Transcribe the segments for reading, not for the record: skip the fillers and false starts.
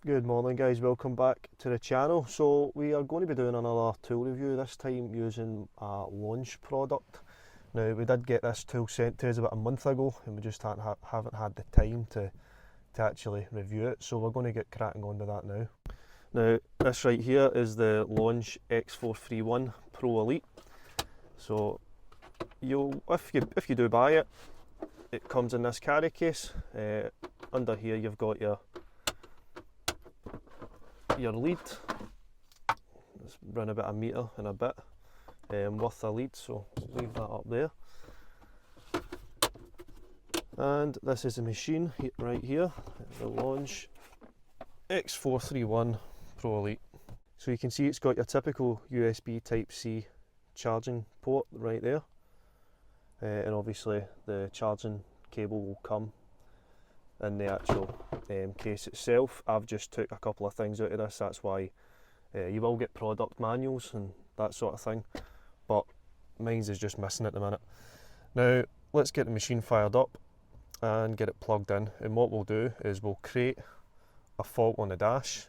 Good morning guys, welcome back to the channel. So we are going to be doing another tool review, this time using a launch product. Now we did get this tool sent to us about a month ago and we just haven't had the time to actually review it, so we're going to get cracking on to that now. Now this right here is the Launch X431 Pro Elite. So if you do buy it, it comes in this carry case. Under here you've got your lead. It's run about a metre and a bit worth of lead, so leave that up there. And this is the machine right here, the Launch X431 Pro Elite. So you can see it's got your typical USB Type-C charging port right there, and obviously the charging cable will come in the actual case itself. I've just took a couple of things out of this, that's why you will get product manuals and that sort of thing, but mine's is just missing at the minute. Now let's get the machine fired up and get it plugged in, and what we'll do is we'll create a fault on the dash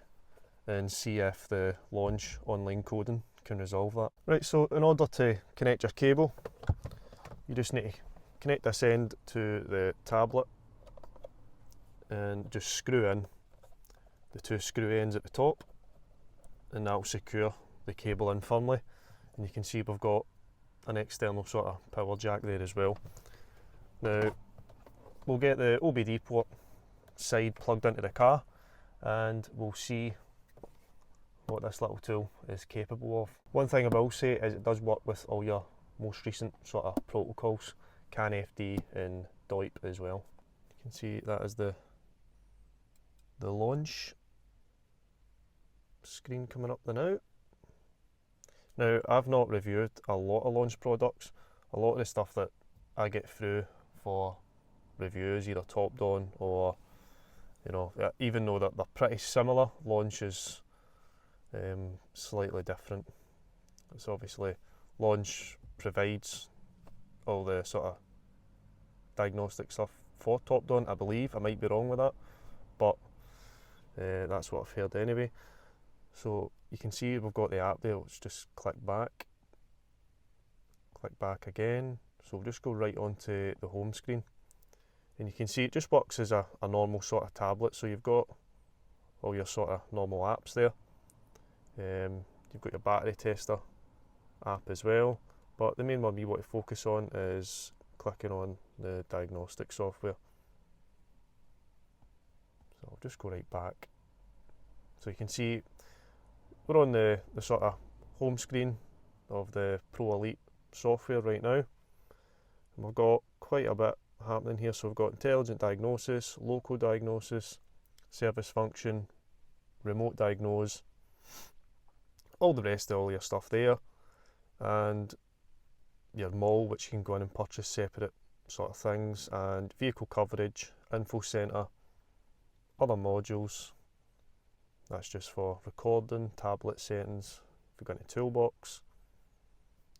and see if the Launch online coding can resolve that. Right, so in order to connect your cable, you just need to connect this end to the tablet and just screw in the two screw ends at the top, and that will secure the cable in firmly. And you can see we've got an external sort of power jack there as well. Now we'll get the OBD port side plugged into the car and we'll see what this little tool is capable of. One thing I will say is it does work with all your most recent sort of protocols, CAN FD and DOIP as well. You can see that is the Launch screen coming up there now. Now I've not reviewed a lot of Launch products. A lot of the stuff that I get through for reviews, either topped on or, you know, even though they're pretty similar, Launch is slightly different. It's obviously Launch provides all the sort of diagnostic stuff for topped on, I believe. I might be wrong with that, but that's what I've heard anyway. So you can see we've got the app there. Let's just click back again. So we'll just go right onto the home screen, and you can see it just works as a normal sort of tablet. So you've got all your sort of normal apps there. You've got your battery tester app as well, but the main one we want to focus on is clicking on the diagnostic software. So I'll just go right back. So you can see we're on the sort of home screen of the Pro Elite software right now. And we've got quite a bit happening here. So we've got intelligent diagnosis, local diagnosis, service function, remote diagnose, all the rest of all your stuff there, and your mall, which you can go in and purchase separate sort of things, and vehicle coverage, info centre, other modules. That's just for recording, tablet settings. If we go into toolbox,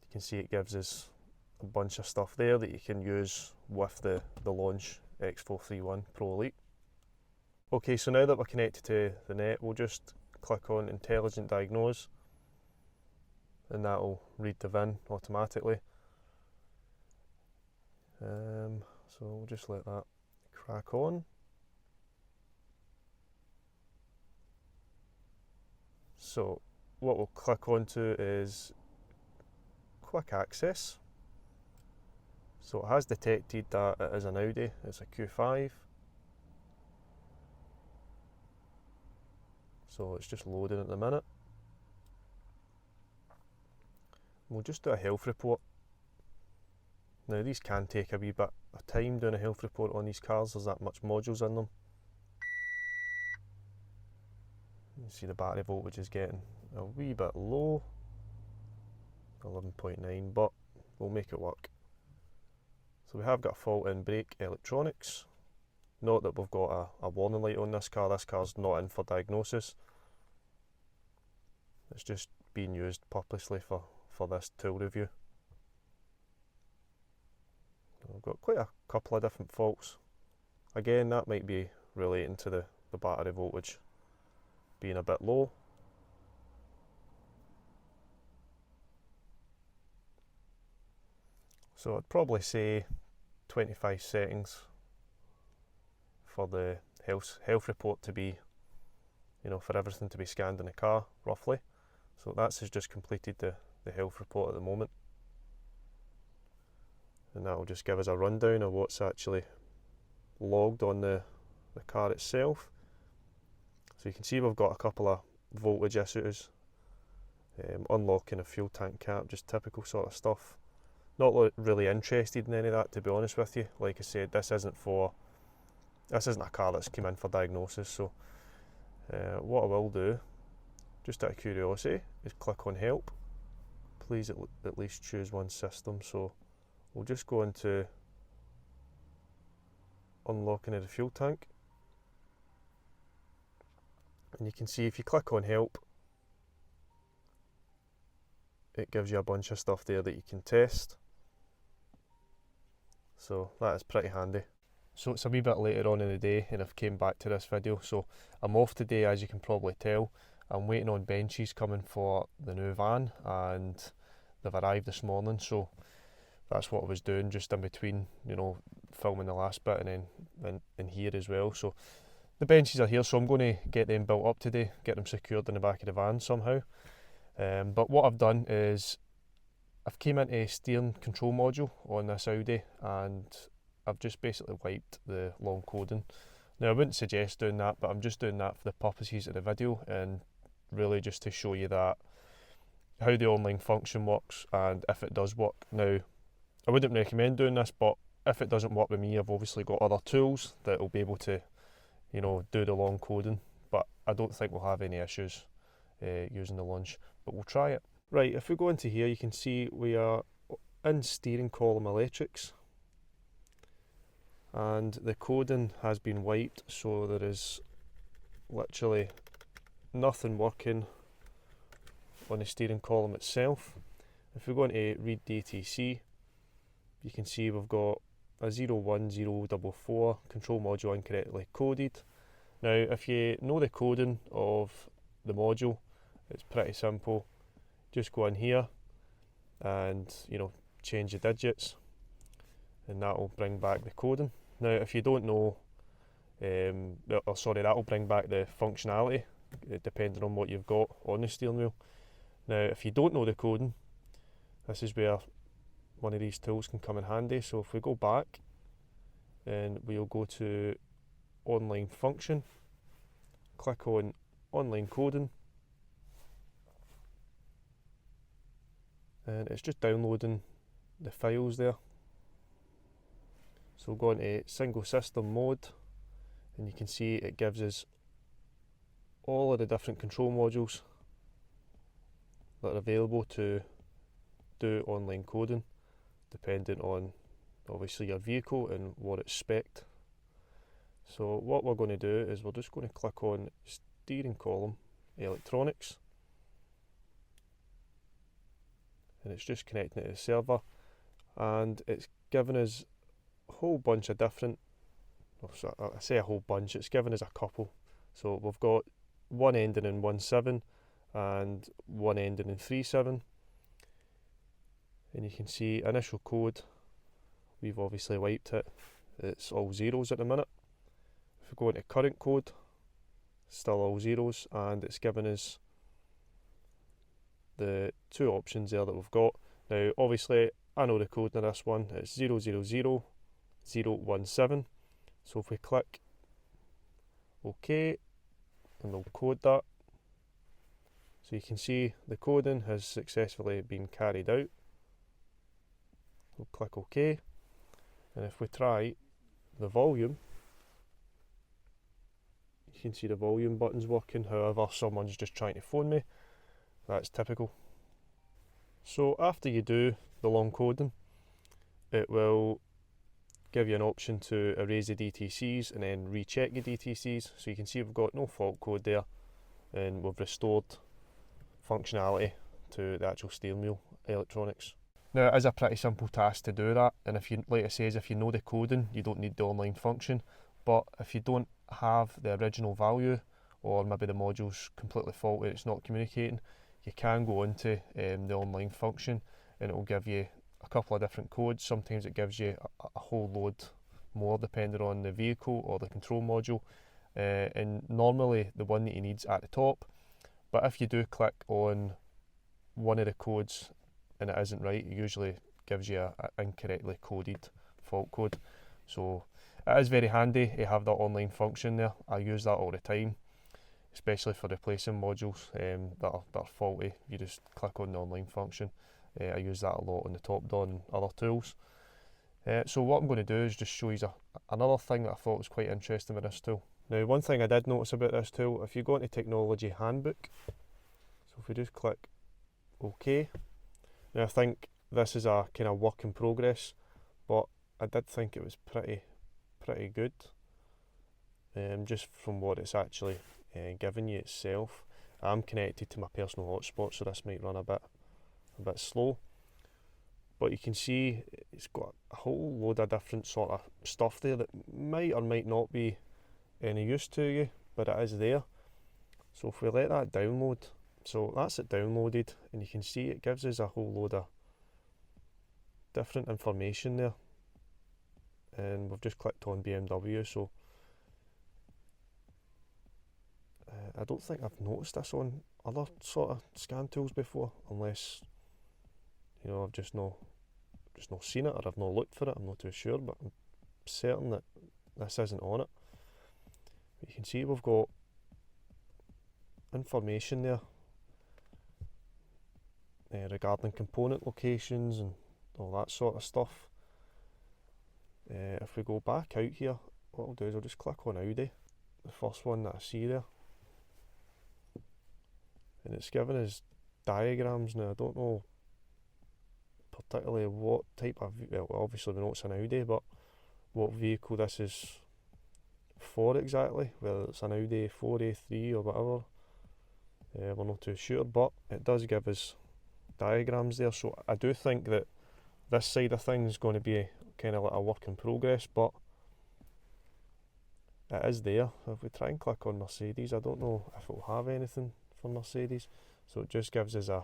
you can see it gives us a bunch of stuff there that you can use with the Launch X431 Pro Elite. Okay, so now that we're connected to the net, we'll just click on Intelligent Diagnose, and that will read the VIN automatically. So we'll just let that crack on. So what we'll click onto is quick access. So it has detected that it is an Audi, it's a Q5. So it's just loading at the minute. We'll just do a health report. Now these can take a wee bit of time doing a health report on these cars, there's that much modules in them. You can see the battery voltage is getting a wee bit low, 11.9, but we'll make it work. So we have got a fault in brake electronics. Note that we've got a warning light on this car's not in for diagnosis. It's just being used purposely for this tool review. We've got quite a couple of different faults. Again, that might be relating to the battery voltage. being a bit low. So I'd probably say 25 settings for the health report to be, for everything to be scanned in the car, roughly. So that's just completed the health report at the moment. And that will just give us a rundown of what's actually logged on the car itself. So you can see we've got a couple of voltage issues, unlocking a fuel tank cap, just typical sort of stuff. Not really interested in any of that, to be honest with you. Like I said, this isn't a car that's come in for diagnosis. So what I will do, just out of curiosity, is click on help. Please at least choose one system. So we'll just go into unlocking of the fuel tank, and you can see if you click on help, it gives you a bunch of stuff there that you can test. So that is pretty handy. So it's a wee bit later on in the day and I've came back to this video. So I'm off today, as you can probably tell. I'm waiting on benches coming for the new van, and they've arrived this morning. So that's what I was doing just in between, filming the last bit and then in here as well. So the benches are here, so I'm going to get them built up today, get them secured in the back of the van somehow. But what I've done is I've came into a steering control module on this Audi, and I've just basically wiped the long coding. Now I wouldn't suggest doing that, but I'm just doing that for the purposes of the video, and really just to show you that how the online function works and if it does work. Now I wouldn't recommend doing this, but if it doesn't work with me, I've obviously got other tools that will be able to do the long coding, but I don't think we'll have any issues using the lunge, but we'll try it. Right, if we go into here, you can see we are in steering column electrics, and the coding has been wiped, so there is literally nothing working on the steering column itself. If we go into read DTC, you can see we've got a 01044 control module incorrectly coded. Now if you know the coding of the module, it's pretty simple. Just go in here and change the digits, and that will bring back the coding. Now if you don't know, that will bring back the functionality depending on what you've got on the steering wheel. Now if you don't know the coding, this is where one of these tools can come in handy. So if we go back, and we'll go to online function, click on online coding, and it's just downloading the files there. So we'll go into single system mode, and you can see it gives us all of the different control modules that are available to do online coding, depending on obviously your vehicle and what it's spec'd. So what we're going to do is we're just going to click on steering column electronics, and it's just connecting it to the server, and it's giving us a whole bunch of different, I say a whole bunch, it's giving us a couple. So we've got one ending in 17 and one ending in 37, and you can see initial code, we've obviously wiped it, it's all zeros at the minute. If we go into current code, still all zeros, and it's giving us the two options there that we've got. Now obviously I know the code in this one, it's 000017. So if we click OK, and we'll code that, so you can see the coding has successfully been carried out. We'll click OK, and if we try the volume, you can see the volume button's working. However, someone's just trying to phone me. That's typical. So after you do the long coding, it will give you an option to erase the DTCs and then recheck your DTCs. So you can see we've got no fault code there, and we've restored functionality to the actual steering wheel electronics. Now it is a pretty simple task to do that, and if you, like I says, if you know the coding, you don't need the online function. But if you don't have the original value or maybe the module's completely faulty, it's not communicating, you can go into the online function and it will give you a couple of different codes. Sometimes it gives you a whole load more depending on the vehicle or the control module, and normally the one that you need's at the top, but if you do click on one of the codes and it isn't right, it usually gives you an incorrectly coded fault code. So it is very handy to have that online function there. I use that all the time, especially for replacing modules that are faulty. You just click on the online function. I use that a lot on the top door and other tools. So what I'm going to do is just show you another thing that I thought was quite interesting with this tool. Now, one thing I did notice about this tool, if you go into Technology Handbook, so if we just click OK, now I think this is a kind of work in progress, but I did think it was pretty good, just from what it's actually giving you itself. I'm connected to my personal hotspot, so this might run a bit slow, but you can see it's got a whole load of different sort of stuff there that might or might not be any use to you, but it is there. So if we let that download, so that's it downloaded, and you can see it gives us a whole load of different information there, and we've just clicked on BMW. So I don't think I've noticed this on other sort of scan tools before, unless I've just not seen it, or I've not looked for it. I'm not too sure, but I'm certain that this isn't on it. But you can see we've got information there regarding component locations and all that sort of stuff. If we go back out here, what I'll do is I'll just click on Audi, the first one that I see there, and it's giving us diagrams. Now I don't know particularly what type of, well, obviously we know it's an Audi, but what vehicle this is for exactly, whether it's an Audi 4A3 or whatever, we're not too sure, but it does give us diagrams there. So I do think that this side of things is going to be kind of like a work in progress, but it is there. If we try and click on Mercedes, I don't know if it will have anything for Mercedes, so it just gives us a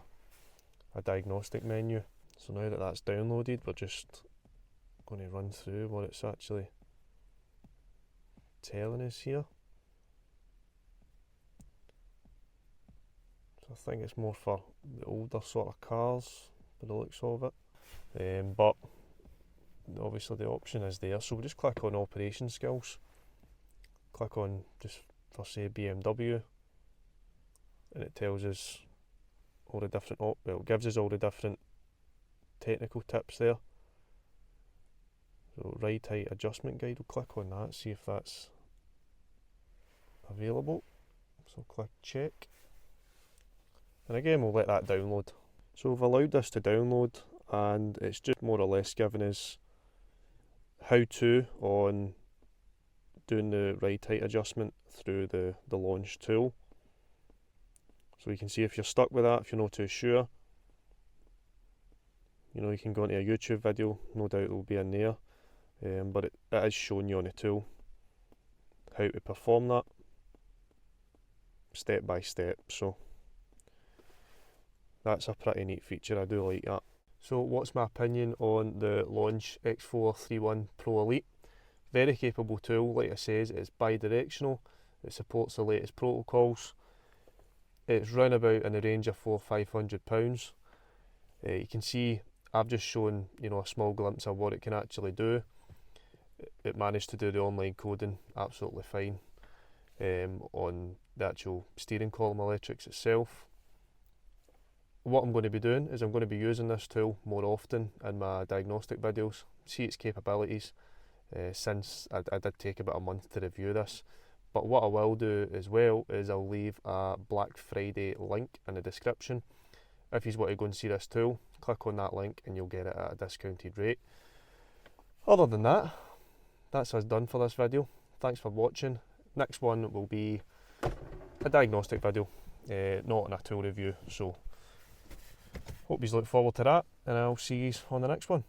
diagnostic menu. So now that that's downloaded, we're just going to run through what it's actually telling us here. So I think it's more for the older sort of cars, by the looks of it. But obviously the option is there, so we'll just click on operation skills, click on just for say BMW, and it tells us all the different, it gives us all the different technical tips there. So ride height adjustment guide, we'll click on that, see if that's available. So click check, and again we'll let that download. So we've allowed this to download, and it's just more or less giving us how to on doing the ride height adjustment through the launch tool. So you can see if you're stuck with that, if you're not too sure, you can go into a YouTube video, no doubt it will be in there, but it is showing you on the tool how to perform that step by step. So that's a pretty neat feature, I do like that. So what's my opinion on the Launch X431 PRO ELITE? Very capable tool, like I says, it's bi-directional, it supports the latest protocols, it's round about in the range of £400–500. You can see I've just shown a small glimpse of what it can actually do. It managed to do the online coding absolutely fine on the actual steering column electrics itself. What I'm going to be doing is I'm going to be using this tool more often in my diagnostic videos, see its capabilities, since I did take about a month to review this. But what I will do as well is I'll leave a Black Friday link in the description. If you want to go and see this tool, click on that link and you'll get it at a discounted rate. Other than that, that's us done for this video. Thanks for watching. Next one will be a diagnostic video, not in a tool review. So hope you look forward to that, and I'll see you on the next one.